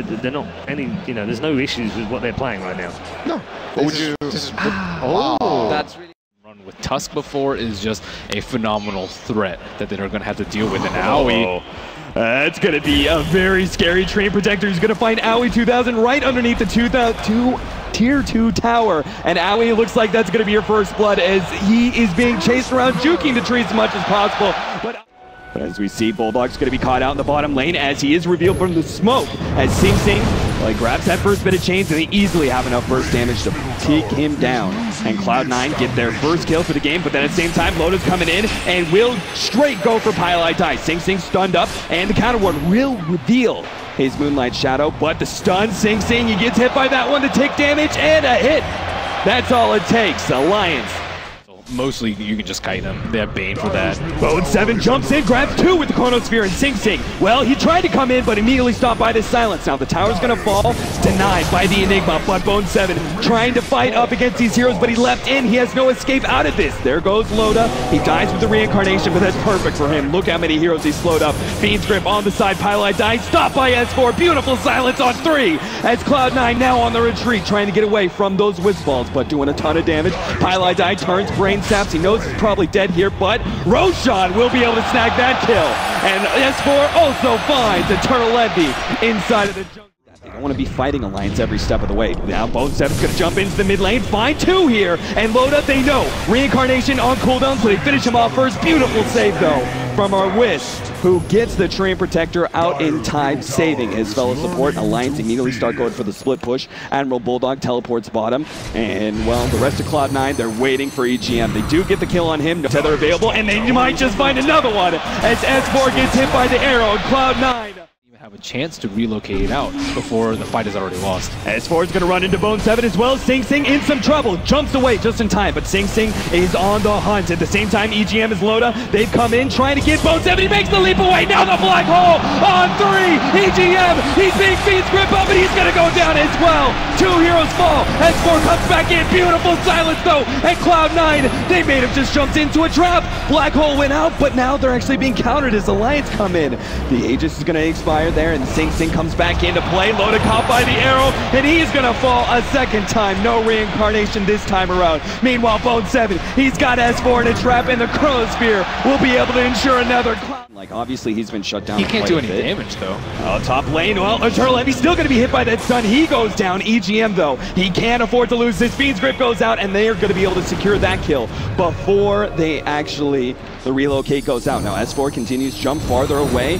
they're not any, there's no issues with what they're playing right now. No. What would you? That's really run with Tusk before is just a phenomenal threat that they're going to have to deal with. And Aoi. It's going to be a very scary Train Protector. He's going to find Aoi 2000 right underneath the Tier 2 tower. And Aoi looks like that's going to be your first blood as he is being chased around, juking the trees as much as possible. But as we see, Bulldog's going to be caught out in the bottom lane as he is revealed from the smoke. As Sing Sing grabs that first bit of chains, and they easily have enough burst damage to take him down. And Cloud9 get their first kill for the game, but then at the same time, Loda's coming in and will straight go for Pile Die. Sing Sing stunned up, and the counter ward will reveal his Moonlight Shadow, but the stun, Sing Sing, he gets hit by that one to take damage, and a hit. That's all it takes. Alliance. Mostly, you can just kite them. They have Bane for that. Bone7 jumps in, grabs 2 with the Chronosphere, and Sing Sing, well, he tried to come in, but immediately stopped by this silence. Now the tower's gonna fall, denied by the Enigma, but Bone7 trying to fight up against these heroes, but he left in. He has no escape out of this. There goes Loda. He dies with the reincarnation, but that's perfect for him. Look how many heroes he slowed up. Fiend's Grip on the side, Pile Die, stopped by S4. Beautiful silence on 3, as Cloud9 now on the retreat, trying to get away from those Wisp Balls, but doing a ton of damage. Pile Die turns, brain saps. He knows he's probably dead here, but Roshan will be able to snag that kill. And S4 also finds Eternal Envy inside of the jungle. They don't want to be fighting Alliance every step of the way. Now Bone7's going to jump into the mid lane, find 2 here, and Loda, they know. Reincarnation on cooldown, so they finish him off first. Beautiful save, though, from our Wisp, who gets the Train Protector out in time, saving his fellow support. Alliance immediately start going for the split push. Admiral Bulldog teleports bottom, and, well, the rest of Cloud9, they're waiting for EGM. They do get the kill on him, no tether available, and they might just find another one as S4 gets hit by the arrow, and Cloud9 have a chance to relocate out before the fight is already lost. S4 is going to run into Bone7 as well. Sing Sing in some trouble. Jumps away just in time, but Sing Sing is on the hunt. At the same time, EGM is Loda. They've come in trying to get Bone7. He makes the leap away. Now the black hole on 3. EGM, he's being Fiend's Grip up, and he's going to go down as well. 2 heroes fall. S4 comes back in. Beautiful silence, though. And Cloud9, they made him just jumped into a trap. Black hole went out, but now they're actually being countered as Alliance come in. The Aegis is going to expire there, and Sing Sing comes back into play. Loda caught by the arrow, and he's gonna fall a second time. No reincarnation this time around. Meanwhile, Bone7, he's got S4 in a trap, and the Chronosphere will be able to ensure another cloud. Obviously, he's been shut down. He can't do any damage, though. Top lane, well, Eternal Envy still gonna be hit by that stun. He goes down. EGM, though, he can't afford to lose this. Fiend's Grip goes out, and they are gonna be able to secure that kill before they actually, the relocate goes out. Now, S4 continues to jump farther away.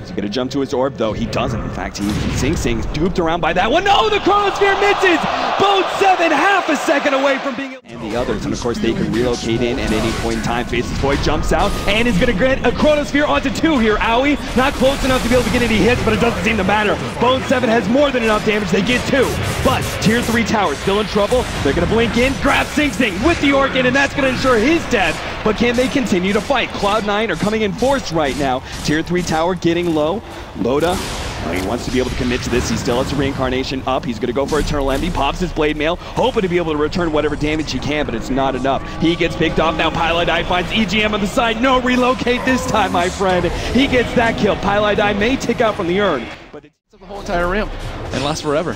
He's gonna jump to his orb, though. He doesn't. In fact, Sing Sing's duped around by that one. No, the Chronosphere misses! Bone7 half a second away from being... And the others, and of course, they can relocate in at any point in time. Faceless Boy jumps out, and is gonna get a Chronosphere onto 2 here. Aoi, not close enough to be able to get any hits, but it doesn't seem to matter. Bone7 has more than enough damage. They get 2. But Tier 3 tower still in trouble. They're gonna blink in, grab Sing Sing with the Orchid, and that's gonna ensure his death. But can they continue to fight? Cloud9 are coming in force right now. Tier 3 tower getting low. Loda, he wants to be able to commit to this. He still has a reincarnation up. He's going to go for Eternal Envy, pops his Blade Mail, hoping to be able to return whatever damage he can, but it's not enough. He gets picked off. Now Pile Die finds EGM on the side. No relocate this time, my friend. He gets that kill. Pile Die may tick out from the urn, but it's the whole entire ramp and lasts forever.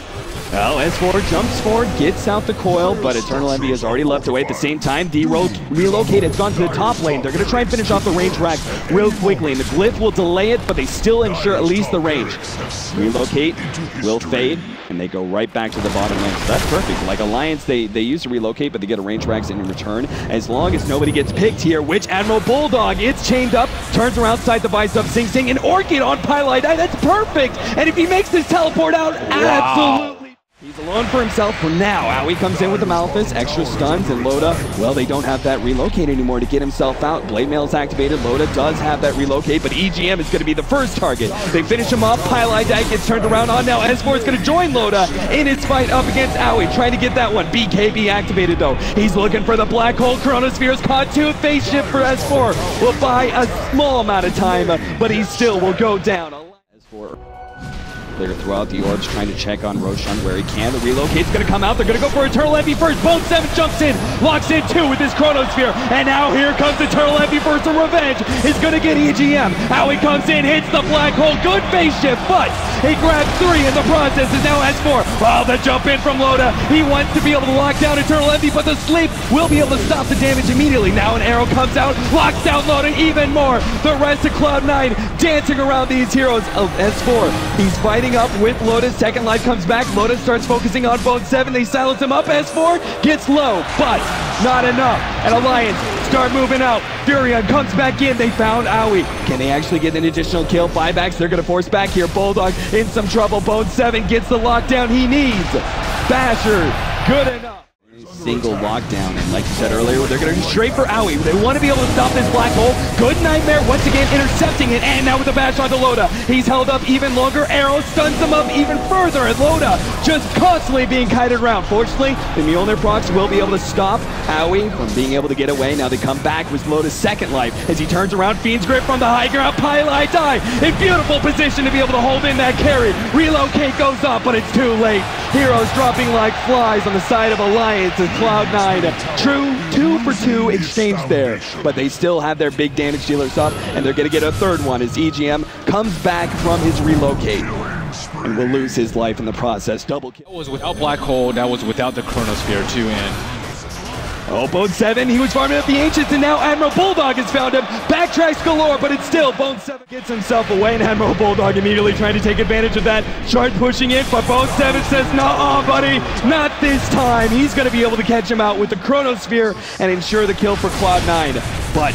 Well, S4 jumps forward, gets out the coil, but Eternal Envy has already left away. At the same time, the relocate has gone to the top lane. They're going to try and finish off the range rack real quickly, and the glyph will delay it, but they still ensure at least the range. Relocate will fade, and they go right back to the bottom lane. So that's perfect. Like Alliance, they use to relocate, but they get a range racks in return. As long as nobody gets picked here, which Admiral Bulldog, it's chained up, turns around, side the vice up, Sing Sing, and Orchid on Pile Die. That's perfect! And if he makes this teleport out, absolutely. He's alone for himself for now. Aoi comes in with the Malefice, extra stuns, and Loda, well, they don't have that relocate anymore to get himself out. Blade Mail is activated. Loda does have that relocate, but EGM is going to be the first target. They finish him off. Pile Die gets turned around on now. S4 is going to join Loda in his fight up against Aoi, trying to get that one. BKB activated, though. He's looking for the black hole. Chronosphere is caught too. Phase shift for S4 will buy a small amount of time, but he still will go down. S4 They're throughout the orbs, trying to check on Roshan where he can. The relocate's going to come out. They're going to go for Eternal Envy first. Bone7 jumps in, locks in 2 with his Chronosphere. And now here comes Eternal Envy first. The revenge is going to get EGM. Aoi comes in, hits the black hole. Good phase shift, but He grabs 3 in the process, and now S4. Wow, the jump in from Loda. He wants to be able to lock down Eternal Envy, but the sleep will be able to stop the damage immediately. Now an arrow comes out, locks down Loda even more. The rest of Cloud9 dancing around these heroes of S4. He's fighting up with Loda. Second life comes back. Loda starts focusing on Bone 7. They silence him up. S4 gets low, but not enough. And Alliance start moving out. Furion comes back in. They found Aoi. Can they actually get an additional kill? Buybacks, they're going to force back here. Bulldog in some trouble. Bone 7 gets the lockdown he needs. Basher, good enough. Single lockdown, and like you said earlier, they're going to go straight for Aoi. They want to be able to stop this black hole. Good Nightmare once again intercepting it, and now with the bash onto Loda. He's held up even longer. Arrow stuns him up even further, and Loda just constantly being kited around. Fortunately, the Mjolnir procs will be able to stop Aoi from being able to get away. Now they come back with Loda's second life as he turns around. Fiend's Grip from the high ground. Pylai die in beautiful position to be able to hold in that carry. Relocate goes up, but it's too late. Heroes dropping like flies on the side of Alliance as Cloud9. True 2 for 2 exchange there, but they still have their big damage dealers up, and they're going to get a third one as EGM comes back from his relocate and will lose his life in the process. Double kill. That was without Black Hole, that was without the Chronosphere too, and oh, Bone 7, he was farming up the Ancients, and now Admiral Bulldog has found him. Backtracks galore, but it's still Bone 7 gets himself away, and Admiral Bulldog immediately trying to take advantage of that. Shard pushing in, but Bone 7 says, "Nuh-uh, buddy, not this time." He's going to be able to catch him out with the Chronosphere and ensure the kill for Cloud9. But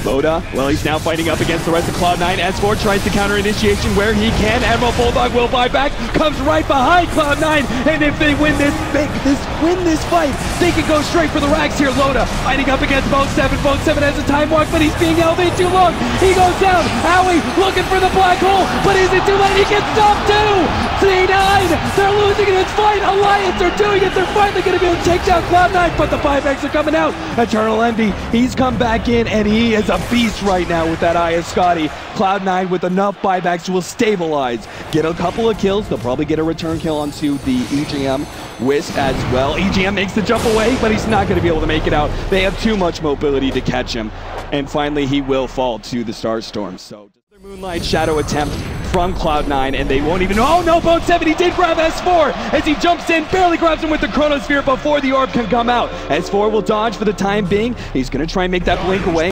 Loda, well, he's now fighting up against the rest of Cloud9. S4 tries to counter initiation where he can. Admiral Bulldog will buy back, comes right behind Cloud9, and if they win this fight, they can go straight for the racks here. Loda fighting up against Bone 7. Bone 7 has a time walk, but he's being elevated too long. He goes down. Aoi looking for the black hole, but is it too late? He gets stopped too. C9, they're losing in this fight. Alliance are doing it. They're finally going to be able to take down Cloud9, but the 5X are coming out. Eternal Envy, he's come back in, and he is a beast right now with that Eye of Scotty. Cloud9 with enough buybacks will stabilize, get a couple of kills. They'll probably get a return kill onto the EGM Wisp as well. EGM makes the jump away, but he's not going to be able to make it out. They have too much mobility to catch him, and finally he will fall to the Starstorm. So their Moonlight Shadow attempt from Cloud9, and they won't even. Oh no, Bone 7, he did grab S4 as he jumps in, barely grabs him with the Chronosphere before the orb can come out. S4 will dodge for the time being. He's going to try and make that blink away.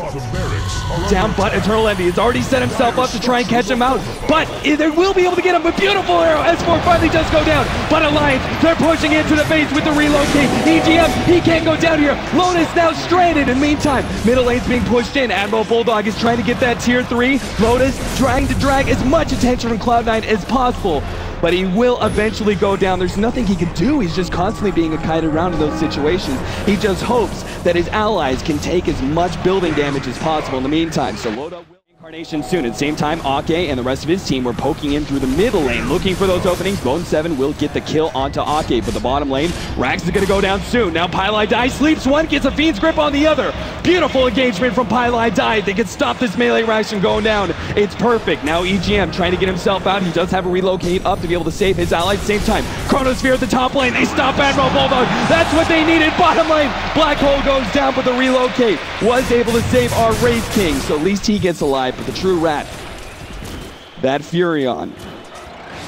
Down, but Eternal Envy has already set himself up to try and catch him out, but they will be able to get him. A beautiful arrow. S4 finally does go down, but Alliance, they're pushing into the base with the relocate. EGM, he can't go down here. Lotus now stranded. In the meantime, middle lane's being pushed in. Admiral Bulldog is trying to get that tier 3. Lotus trying to drag as much attention from Cloud9 as possible, but he will eventually go down. There's nothing he can do. He's just constantly being kited around in those situations. He just hopes that his allies can take as much building damage as possible in the meantime. So Loda will incarnation soon. At the same time, Ake and the rest of his team were poking in through the middle lane, looking for those openings. Bone 7 will get the kill onto Ake, but the bottom lane, Rax is going to go down soon. Now Pylai Die sleeps one, gets a Fiend's Grip on the other. Beautiful engagement from Pylai Die. They can stop this melee Rax from going down. It's perfect. Now EGM trying to get himself out. He does have a relocate up to be able to save his ally. At the same time, Chronosphere at the top lane. They stop Admiral Bulldog. That's what they needed. Bottom lane, Black Hole goes down, but the relocate was able to save our Wraith King, so at least he gets alive. But the true rat, that Furion,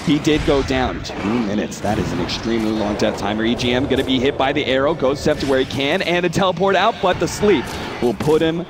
he did go down. 2 minutes. That is an extremely long death timer. EGM going to be hit by the arrow. Goes step to where he can, and a teleport out, but the sleep will put him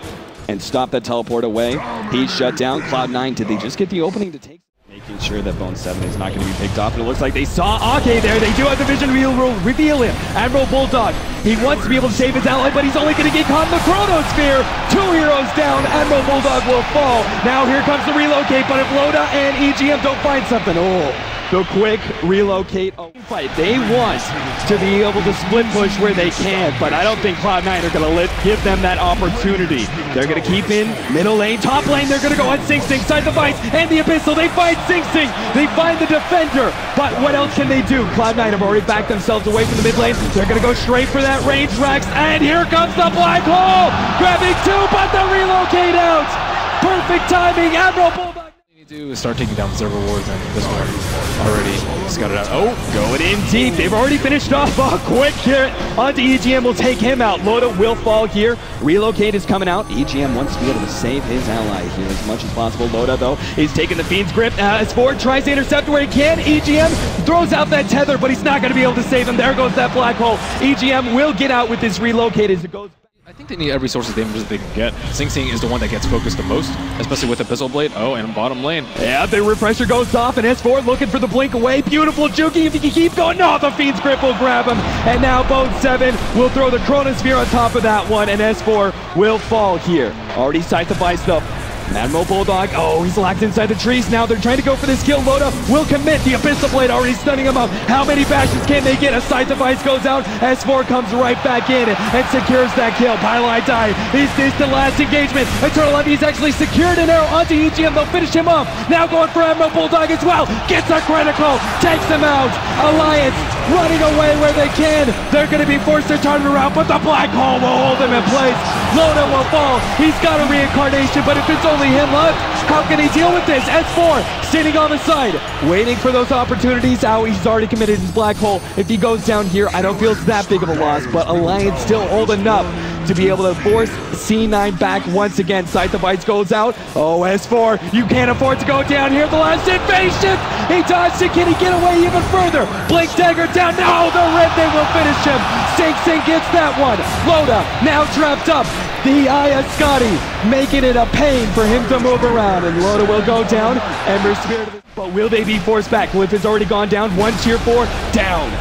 and stop that teleport away. He's shut down. Cloud9, did they just get the opening to take? Making sure that Bone 7 is not going to be picked off. And it looks like they saw Ake there. They do have the vision reveal him. Admiral Bulldog, he wants to be able to save his ally, but he's only going to get caught in the Chronosphere. 2 heroes down. Admiral Bulldog will fall. Now here comes the relocate, but if Loda and EGM don't find something, the quick relocate fight. They want to be able to split push where they can, but I don't think Cloud9 are going to give them that opportunity. They're going to keep in middle lane, top lane. They're going to go on Sing Sing, side the fights, and the Abyssal. They find Sing Sing. They find the defender, but what else can they do? Cloud9 have already backed themselves away from the mid lane. They're going to go straight for that range Rax, and here comes the Black Hole, grabbing 2, but the relocate out. Perfect timing, Admiral Bulldog. Do is start taking down server wars, and this one already scouted out. Oh, going in deep. They've already finished off. A quick hit onto EGM will take him out. Loda will fall here. Relocate is coming out. EGM wants to be able to save his ally here as much as possible. Loda, though, is taking the Fiend's grip. As Ford tries to intercept where he can. EGM throws out that tether, but he's not going to be able to save him. There goes that black hole. EGM will get out with this relocate as it goes. I think they need every source of damage that they can get. Sing Sing is the one that gets focused the most, especially with the Pistol Blade. Oh, and bottom lane. Yeah, the refresher goes off, and S4 looking for the blink away. Beautiful juking. If he can keep going, no, the Fiend's grip will grab him. And now Bone 7 will throw the Chronosphere on top of that one, and S4 will fall here. Already sight-the-vice, though. Admiral Bulldog, oh, he's locked inside the trees now. They're trying to go for this kill. Loda will commit. The Abyssal Blade already stunning him up. How many bastions can they get? A sight-the-vice goes out. S4 comes right back in and secures that kill. Pylai die. Is this the last engagement? Eternal Envy's actually secured an arrow onto EGM. They'll finish him off. Now going for Admiral Bulldog as well. Gets a critical. Takes him out. Alliance running away where they can. They're going to be forced to turn around, but the black hole will hold him in place. Loda will fall. He's got a reincarnation, but if it's only him left, how can he deal with this? S4 sitting on the side, waiting for those opportunities out. He's already committed his black hole. If he goes down here, I don't feel it's that big of a loss, but Alliance still holding up to be able to force C9 back once again. Sight-the-vice goes out. Oh, S4, you can't afford to go down here. The last hit, phase shift. He dodged it. Can he get away even further? Blink dagger down. No, the Remnant will finish him. Sing Sing gets that one. Loda now trapped up. The Aya Scotty making it a pain for him to move around, and Loda will go down. Ember Spirit, but will they be forced back? Cliff has already gone down. One tier 4 down.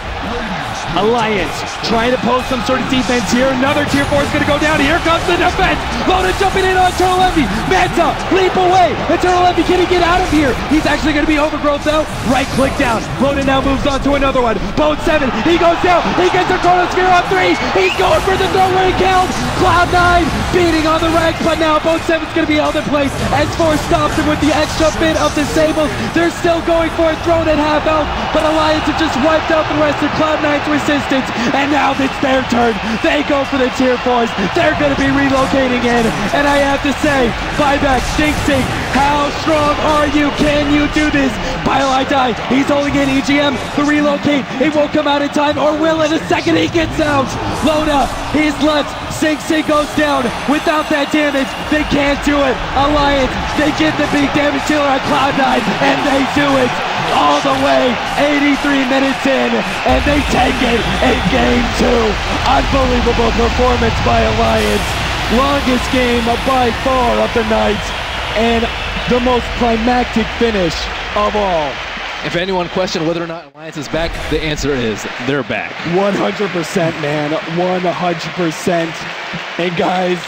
Alliance trying to post some sort of defense here. Another tier 4 is going to go down. Here comes the defense. Loda jumping in on Eternal Envy. Manta, leap away. Eternal Envy, can he get out of here? He's actually going to be overgrowth though. Right click down. Loda now moves on to another one. Bone 7, he goes down. He gets a Chronosphere on 3. He's going for the throw ring count. Cloud9 beating on the ranks, but now Bone 7's going to be held in place. S4 stops him with the extra bit of disables. They're still going for it, thrown at half health, but Alliance have just wiped out the rest of Cloud9's resistance, and now it's their turn. They go for the tier 4s. They're going to be relocating in, and I have to say, buyback, Sing Sing, how strong are you? Can you do this? Pylai die. He's holding in EGM. The relocate, it won't come out in time, or will in a second. He gets out. Loda, he's left. Sing Sing goes down. Without that damage, they can't do it. Alliance, they get the big damage dealer on Cloud9, and they do it all the way. 83 minutes in, and they take it in game 2. Unbelievable performance by Alliance. Longest game by far of the night, and the most climactic finish of all. If anyone questioned whether or not Alliance is back, the answer is they're back. 100%, man. 100%. And guys,